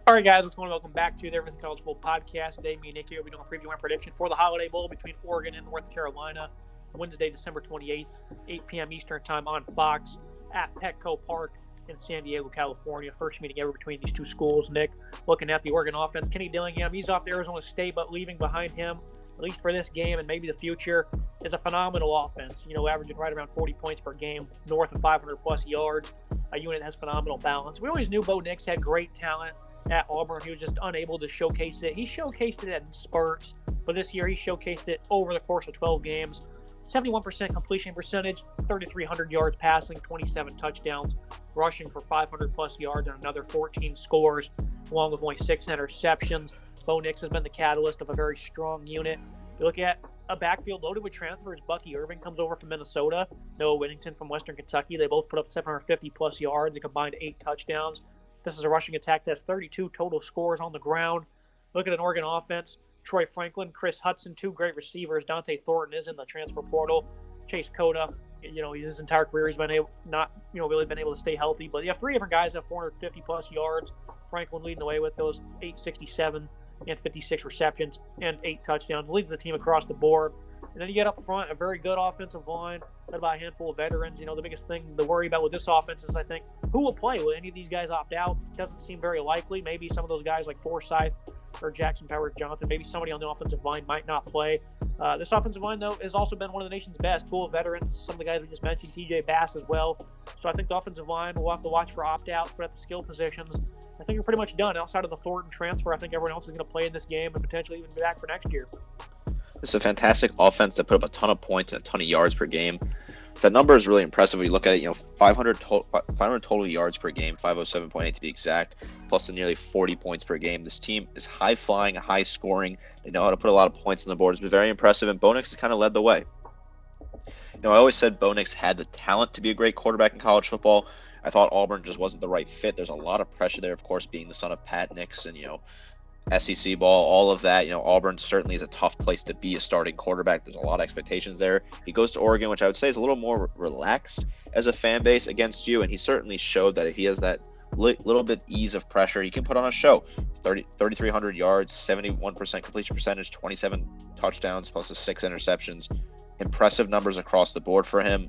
All right, guys, what's going on? Welcome back to the Everything College Football Podcast. Today, me and Nick here will be doing a preview and prediction for the Holiday Bowl between Oregon and North Carolina, Wednesday, December 28th, 8 p.m. Eastern Time on Fox at Petco Park in San Diego, California. First meeting ever between these two schools. Nick, looking at the Oregon offense, Kenny Dillingham, he's off to Arizona State, but leaving behind him, at least for this game and maybe the future, is a phenomenal offense. Averaging right around 40 points per game, north of 500-plus yards, a unit that has phenomenal balance. We always knew Bo Nix had great talent at Auburn. He was just unable to showcase it. He showcased it in spurts, but this year he showcased it over the course of 12 games. 71% completion percentage, 3,300 yards passing, 27 touchdowns, rushing for 500-plus yards, and another 14 scores, along with only 6 interceptions. Bo Nix has been the catalyst of a very strong unit. You look at a backfield loaded with transfers. Bucky Irving comes over from Minnesota. Noah Whittington from Western Kentucky. They both put up 750-plus yards and combined 8 touchdowns. This is a rushing attack that has 32 total scores on the ground. Look at an Oregon offense. Troy Franklin, Chris Hudson, 2 great receivers. Dante Thornton is in the transfer portal. Chase Cota, his entire career he's been really been able to stay healthy. But you have 3 different guys that have 450-plus yards. Franklin leading the way with those 867 and 56 receptions and 8 touchdowns. Leads the team across the board. And then you get up front a very good offensive line led by a handful of veterans. The biggest thing to worry about with this offense is, I think, who will play. Will any of these guys opt out? Doesn't seem very likely. Maybe some of those guys like Forsyth or Jackson Powers Johnson, maybe somebody on the offensive line might not play. This offensive line, though, has also been one of the nation's best. Full of veterans. Some of the guys we just mentioned, TJ Bass as well. So I think the offensive line will have to watch for opt-outs, but at the skill positions, I think you're pretty much done. Outside of the Thornton transfer, I think everyone else is going to play in this game and potentially even be back for next year. It's a fantastic offense that put up a ton of points and a ton of yards per game. That number is really impressive when you look at it. 500 total yards per game, 507.8 to be exact, plus the nearly 40 points per game. This team is high-flying, high-scoring. They know how to put a lot of points on the board. It's been very impressive, and Bo Nix has kind of led the way. I always said Bo Nix had the talent to be a great quarterback in college football. I thought Auburn just wasn't the right fit. There's a lot of pressure there, of course, being the son of Pat Nix and, SEC ball, all of that. Auburn certainly is a tough place to be a starting quarterback. There's a lot of expectations there. He goes to Oregon, which I would say is a little more relaxed as a fan base against you, and he certainly showed that if he has that little bit ease of pressure, he can put on a show. 3,300 yards, 71% completion percentage, 27 touchdowns, plus the 6 interceptions. Impressive numbers across the board for him.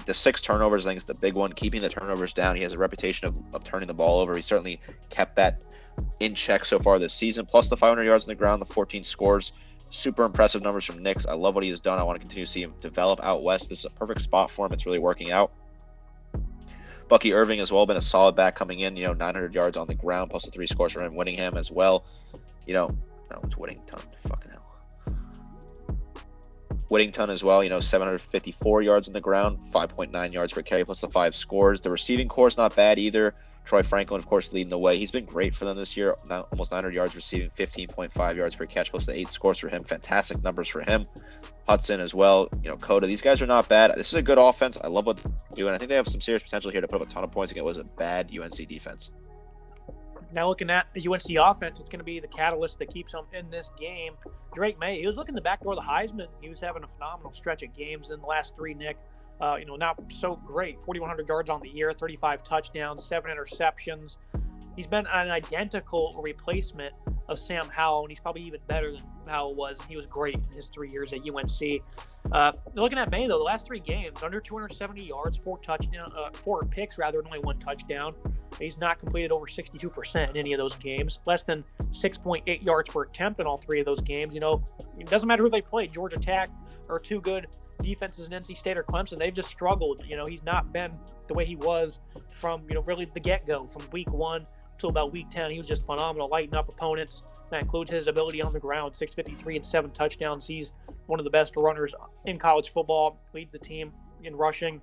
The 6 turnovers, I think, is the big one. Keeping the turnovers down. He has a reputation of turning the ball over. He certainly kept that in check so far this season, plus the 500 yards on the ground, the 14 scores. Super impressive numbers from Nix. I love what he has done. I want to continue to see him develop out west. This is a perfect spot for him. It's really working out. Bucky Irving as well, been a solid back coming in, 900 yards on the ground, plus the 3 scores for him, Whittingham as well. It's Whittington, fucking hell. Whittington as well, 754 yards on the ground, 5.9 yards per carry, plus the 5 scores. The receiving core is not bad either. Troy Franklin, of course, leading the way. He's been great for them this year. Almost 900 yards receiving, 15.5 yards per catch, plus the 8 scores for him. Fantastic numbers for him. Hudson as well. Cota. These guys are not bad. This is a good offense. I love what they're doing. I think they have some serious potential here to put up a ton of points against what was a bad UNC defense. Now looking at the UNC offense, it's going to be the catalyst that keeps them in this game. Drake May, he was looking the back door of the Heisman. He was having a phenomenal stretch of games in the last 3, Nick. Not so great. 4,100 yards on the year, 35 touchdowns, 7 interceptions. He's been an identical replacement of Sam Howell, and he's probably even better than Howell was. He was great in his 3 years at UNC. Looking at May, though, the last 3 games, under 270 yards, 4 picks, and only 1 touchdown. He's not completed over 62% in any of those games. Less than 6.8 yards per attempt in all 3 of those games. It doesn't matter who they play. Georgia Tech are 2 good defenses in NC State or Clemson. They've just struggled. He's not been the way he was from, really the get-go, from week 1 till about week 10. He was just phenomenal, lighting up opponents. That includes his ability on the ground, 653 and 7 touchdowns. He's one of the best runners in college football, leads the team in rushing.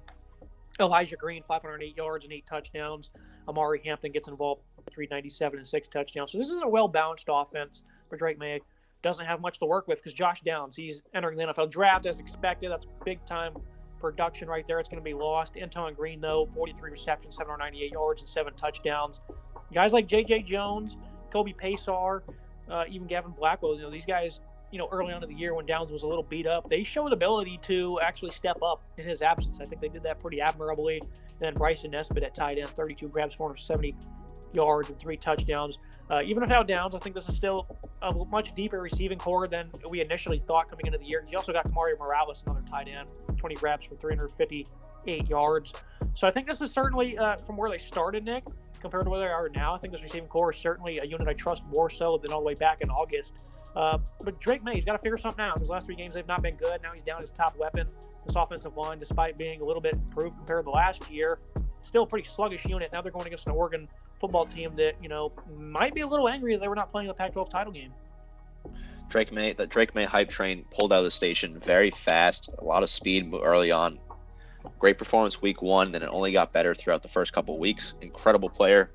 Elijah Green, 508 yards and 8 touchdowns. Amari Hampton gets involved, 397 and 6 touchdowns. So this is a well-balanced offense for Drake May. Doesn't have much to work with because Josh Downs, he's entering the NFL draft as expected. That's big-time production right there. It's going to be lost. Anton Green, though, 43 receptions, 798 yards, and 7 touchdowns. Guys like J.J. Jones, Kobe Paysar, even Gavin Blackwell, these guys, early on in the year when Downs was a little beat up, they showed ability to actually step up in his absence. I think they did that pretty admirably. And then Bryson Nesbitt at tight end, 32 grabs, 470 yards and 3 touchdowns. Even without Downs, I think this is still a much deeper receiving core than we initially thought coming into the year. You also got Kamario Morales, another tight end, 20 reps for 358 yards. So I think this is certainly, from where they started, Nick, compared to where they are now, I think this receiving core is certainly a unit I trust more so than all the way back in August. But Drake May, he's got to figure something out. His last 3 games, they've not been good. Now he's down his top weapon. This offensive line, despite being a little bit improved compared to last year, still a pretty sluggish unit. Now they're going against an Oregon football team that, might be a little angry that they were not playing the Pac-12 title game. The Drake May hype train pulled out of the station very fast, a lot of speed early on. Great performance week 1, then it only got better throughout the first couple of weeks. Incredible player.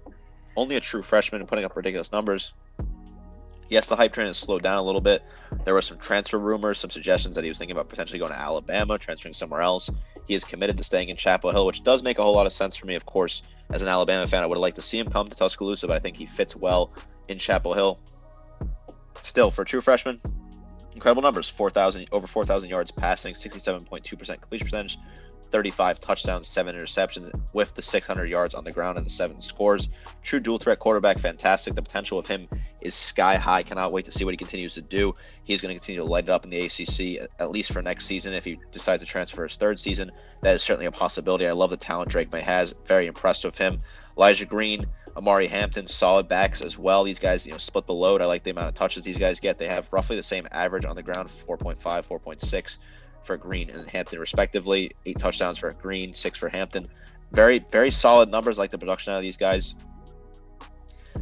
Only a true freshman and putting up ridiculous numbers. Yes, the hype train has slowed down a little bit. There were some transfer rumors, some suggestions that he was thinking about potentially going to Alabama, transferring somewhere else. He is committed to staying in Chapel Hill, which does make a whole lot of sense for me. Of course, as an Alabama fan, I would have liked to see him come to Tuscaloosa, but I think he fits well in Chapel Hill. Still, for a true freshman, incredible numbers. Over 4,000 yards passing, 67.2% completion percentage, 35 touchdowns, 7 interceptions, with the 600 yards on the ground and the 7 scores. True dual threat quarterback, fantastic. The potential of him is sky high. Cannot wait to see what he continues to do. He's going to continue to light it up in the ACC, at least for next season. If he decides to transfer his 3rd season, that is certainly a possibility. I love the talent Drake May has. Very impressed with him. Elijah Green, Amari Hampton, solid backs as well. These guys, split the load. I like the amount of touches these guys get. They have roughly the same average on the ground, 4.5, 4.6 for Green and Hampton respectively. 8 touchdowns for Green, 6 for Hampton. Very, very solid numbers. Like the production out of these guys.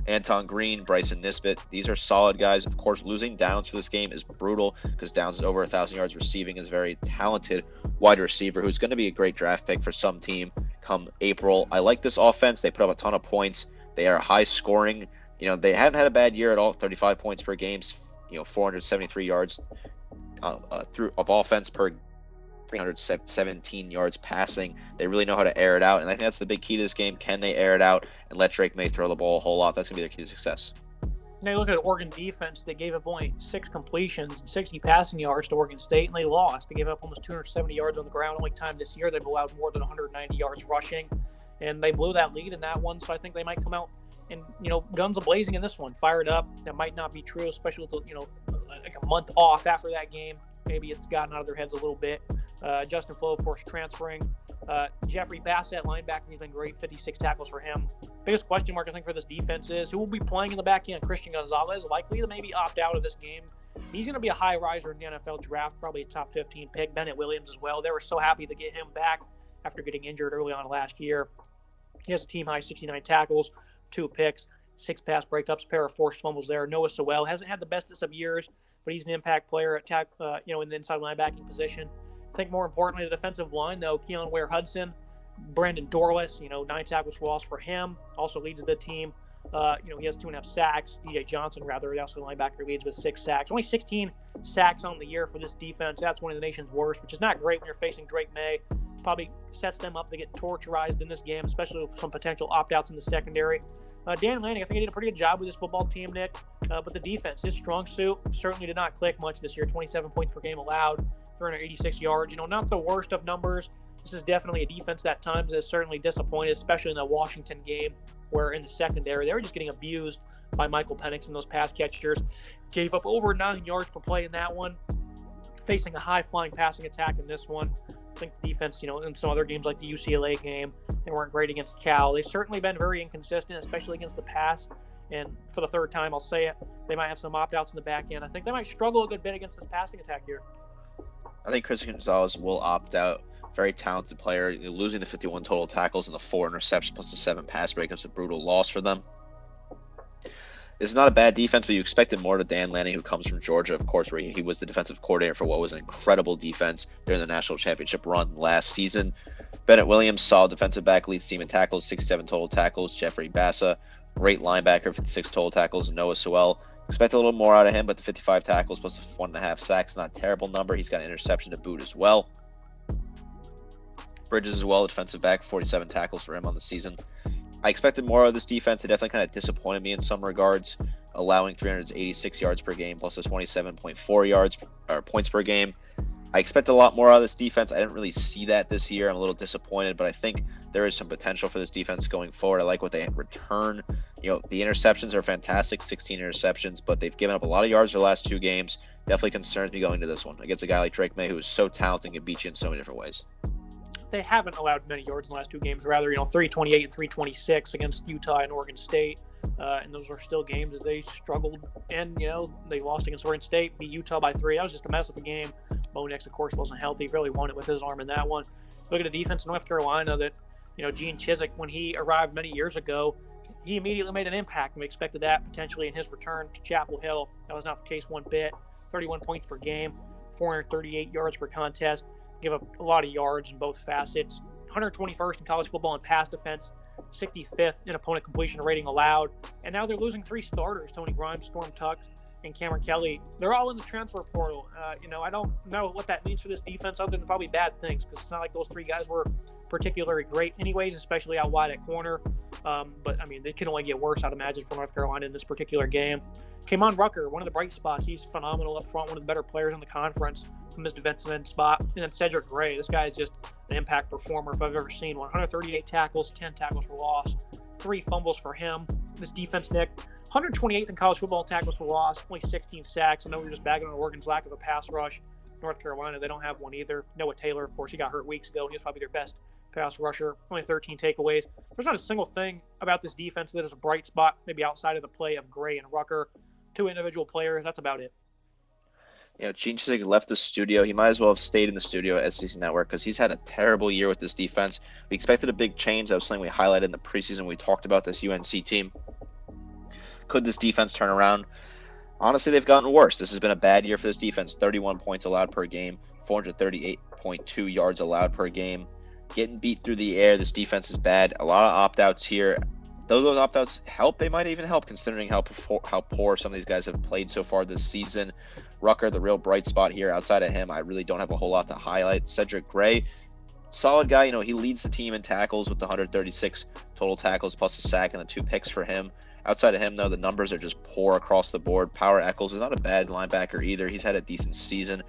Anton Green, Bryson Nisbet, these are solid guys. Of course, losing Downs for this game is brutal because Downs is over 1,000 yards receiving, is a very talented wide receiver who's going to be a great draft pick for some team come April. I like this offense. They put up a ton of points. They are high scoring. They haven't had a bad year at all. 35 points per game, 473 yards of offense per 317 yards passing. They really know how to air it out, and I think that's the big key to this game. Can they air it out and let Drake May throw the ball a whole lot? That's going to be their key to success. Now you look at Oregon defense. They gave up only 6 completions and 60 passing yards to Oregon State, and they lost. They gave up almost 270 yards on the ground. Only time this year they've allowed more than 190 yards rushing, and they blew that lead in that one. So I think they might come out and, guns a-blazing in this one, fired up. That might not be true, especially with like a month off after that game. Maybe it's gotten out of their heads a little bit. Justin Flo, of course, transferring. Jeffrey Bassett, linebacker, he's been great. 56 tackles for him. Biggest question mark, I think, for this defense is who will be playing in the back end. Christian Gonzalez, likely to maybe opt out of this game. He's going to be a high riser in the NFL draft, probably a top 15 pick. Bennett Williams as well. They were so happy to get him back after getting injured early on last year. He has a team high 69 tackles, 2 picks, 6 pass breakups, pair of forced fumbles there. Noah Sewell hasn't had the bestest of years, but he's an impact player at in the inside linebacking position. I think more importantly, the defensive line, though, Keon Ware-Hudson, Brandon Dorless, 9 tackles for loss for him, also leads the team. He has 2.5 sacks. DJ Johnson, rather, also the linebacker, leads with 6 sacks. Only 16 sacks on the year for this defense. That's one of the nation's worst, which is not great when you're facing Drake May. Probably sets them up to get torturized in this game, especially with some potential opt-outs in the secondary. Dan Lanning, I think he did a pretty good job with this football team, Nick. But the defense, his strong suit, certainly did not click much this year. 27 points per game allowed, 386 yards. Not the worst of numbers. This is definitely a defense that at times has certainly disappointed, especially in the Washington game, where in the secondary, they were just getting abused by Michael Penix and those pass catchers. Gave up over 9 yards per play in that one. Facing a high-flying passing attack in this one. I think the defense, in some other games like the UCLA game, they weren't great against Cal. They've certainly been very inconsistent, especially against the pass. And for the 3rd time, I'll say it, they might have some opt-outs in the back end. I think they might struggle a good bit against this passing attack here. I think Christian Gonzalez will opt out. Very talented player, losing the 51 total tackles and the 4 interceptions plus the 7 pass breakups, a brutal loss for them. It's not a bad defense, but you expected more to Dan Lanning, who comes from Georgia, of course, where he was the defensive coordinator for what was an incredible defense during the national championship run last season. Bennett Williams, solid defensive back, leads team in tackles, 67 total tackles. Jeffrey Bassa, great linebacker, 56 total tackles. Noah Sewell, expect a little more out of him, but the 55 tackles plus the 1.5 sacks, not a terrible number. He's got an interception to boot as well. Bridges as well, defensive back, 47 tackles for him on the season. I expected more of this defense. It definitely kind of disappointed me in some regards, allowing 386 yards per game plus the 27.4 points per game. I expect a lot more out of this defense. I didn't really see that this year. I'm a little disappointed, but I think there is some potential for this defense going forward. I like what they return. The interceptions are fantastic, 16 interceptions, but they've given up a lot of yards the last 2 games. Definitely concerns me going to this one against a guy like Drake May, who is so talented and can beat you in so many different ways. They haven't allowed many yards in the last 2 games. Rather, 328 and 326 against Utah and Oregon State. And those are still games that they struggled. And, they lost against Oregon State, beat Utah by 3. That was just a mess of a game. Bo Nix, of course, wasn't healthy. Really won it with his arm in that one. Look at the defense in North Carolina that, Gene Chizik, when he arrived many years ago, he immediately made an impact. And we expected that potentially in his return to Chapel Hill. That was not the case one bit. 31 points per game, 438 yards per contest. Give up a lot of yards in both facets. 121st in college football in pass defense, 65th in opponent completion rating allowed. And now they're losing 3 starters, Tony Grimes, Storm Tuck, and Cameron Kelly. They're all in the transfer portal. I don't know what that means for this defense other than probably bad things, because it's not like those 3 guys were particularly great anyways, especially out wide at corner. But, they can only get worse, I'd imagine, for North Carolina in this particular game. Kamon Rucker, one of the bright spots. He's phenomenal up front, one of the better players in the conference from his defensive end spot. And then Cedric Gray. This guy is just an impact performer if I've ever seen one. 138 tackles, 10 tackles for loss, 3 fumbles for him. This defense, Nick, 128th in college football tackles for loss, only 16 sacks. I know we were just bagging on Oregon's lack of a pass rush. North Carolina, they don't have one either. Noah Taylor, of course, he got hurt weeks ago. He was probably their best pass rusher. Only 13 takeaways. There's not a single thing about this defense that is a bright spot, maybe outside of the play of Gray and Rucker. 2 individual players, that's about it. Gene Chizik left the studio. He might as well have stayed in the studio at SEC Network because he's had a terrible year with this defense. We expected a big change. That was something we highlighted in the preseason. We talked about this UNC team. Could this defense turn around? Honestly, they've gotten worse. This has been a bad year for this defense. 31 points allowed per game, 438.2 yards allowed per game. Getting beat through the air. This defense is bad. A lot of opt-outs here. Though those opt-outs help, they might even help considering how poor some of these guys have played so far this season. Rucker, the real bright spot here. Outside of him, I really don't have a whole lot to highlight. Cedric Gray, solid guy. He leads the team in tackles with the 136 total tackles plus a sack and the 2 picks for him. Outside of him, though, the numbers are just poor across the board. Power Echols is not a bad linebacker either. He's had a decent season.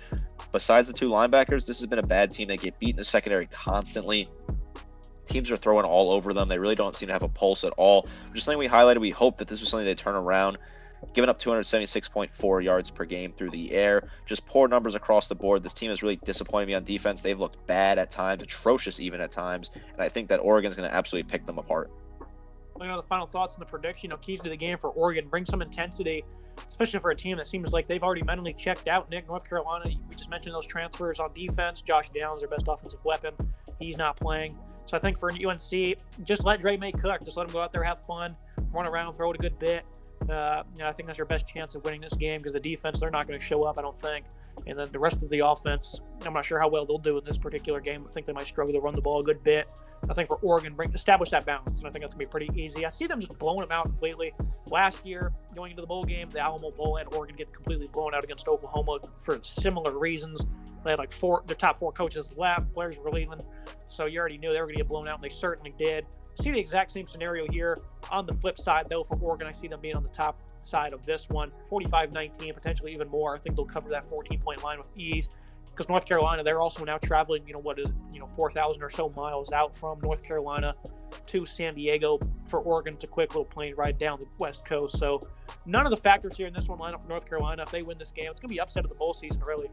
Besides the 2 linebackers, this has been a bad team. They get beat in the secondary constantly. Teams are throwing all over them. They really don't seem to have a pulse at all. Just something we highlighted. We hope that this was something they turn around. Giving up 276.4 yards per game through the air. Just poor numbers across the board. This team has really disappointed me on defense. They've looked bad at times, atrocious even at times. And I think that Oregon's going to absolutely pick them apart. The final thoughts on the prediction. Keys to the game for Oregon. Bring some intensity, especially for a team that seems like they've already mentally checked out. Nick, North Carolina, we just mentioned those transfers on defense. Josh Downs, their best offensive weapon. He's not playing. So I think for UNC, just let Drake May cook. Just let him go out there, have fun, run around, throw it a good bit. I think that's your best chance of winning this game because the defense, they're not going to show up, I don't think. And then the rest of the offense, I'm not sure how well they'll do in this particular game. I think they might struggle to run the ball a good bit. I think for Oregon, establish that balance, and I think that's going to be pretty easy. I see them just blowing them out completely. Last year, going into the bowl game, the Alamo Bowl, had Oregon get completely blown out against Oklahoma for similar reasons. They had their top 4 coaches left, players were leaving, so you already knew they were going to get blown out, and they certainly did. I see the exact same scenario here. On the flip side, though, for Oregon, I see them being on the top side of this one, 45-19, potentially even more. I think they'll cover that 14-point line with ease. Because North Carolina, they're also now traveling, 4,000 or so miles out from North Carolina to San Diego. For Oregon, it's a quick little plane ride down the West Coast. So none of the factors here in this one line up for North Carolina. If they win this game, it's going to be upset of the bowl season, really.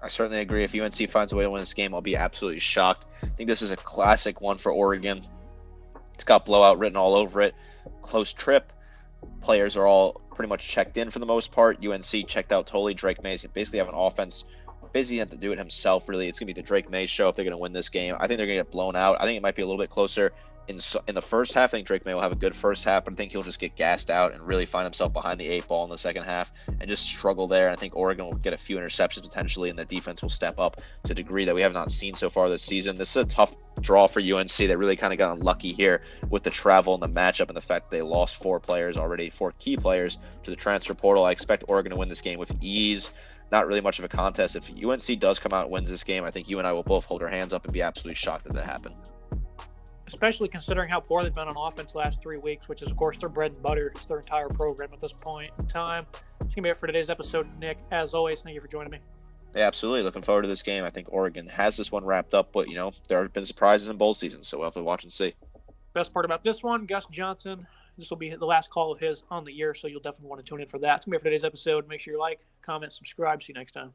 I certainly agree. If UNC finds a way to win this game, I'll be absolutely shocked. I think this is a classic one for Oregon. It's got blowout written all over it. Close trip. Players are all pretty much checked in for the most part. UNC checked out totally. Drake May basically have an offense. Basically, have to do it himself, really. It's going to be the Drake May show if they're going to win this game. I think they're going to get blown out. I think it might be a little bit closer in the first half. I think Drake May will have a good first half, but I think he'll just get gassed out and really find himself behind the 8 ball in the second half and just struggle there. I think Oregon will get a few interceptions potentially, and the defense will step up to a degree that we have not seen so far this season. This is a tough draw for UNC. They really kind of got unlucky here with the travel and the matchup and the fact that they lost 4 key players to the transfer portal. I expect Oregon to win this game with ease. Not really much of a contest. If UNC does come out and wins this game, I think you and I will both hold our hands up and be absolutely shocked that happened. Especially considering how poor they've been on offense the last 3 weeks, which is, of course, their bread and butter. It's their entire program at this point in time. That's going to be it for today's episode, Nick. As always, thank you for joining me. Yeah, absolutely. Looking forward to this game. I think Oregon has this one wrapped up, but there have been surprises in bowl season, so we'll have to watch and see. Best part about this one, Gus Johnson. This will be the last call of his on the year, so you'll definitely want to tune in for that. It's going to be it for today's episode. Make sure you like, comment, subscribe. See you next time.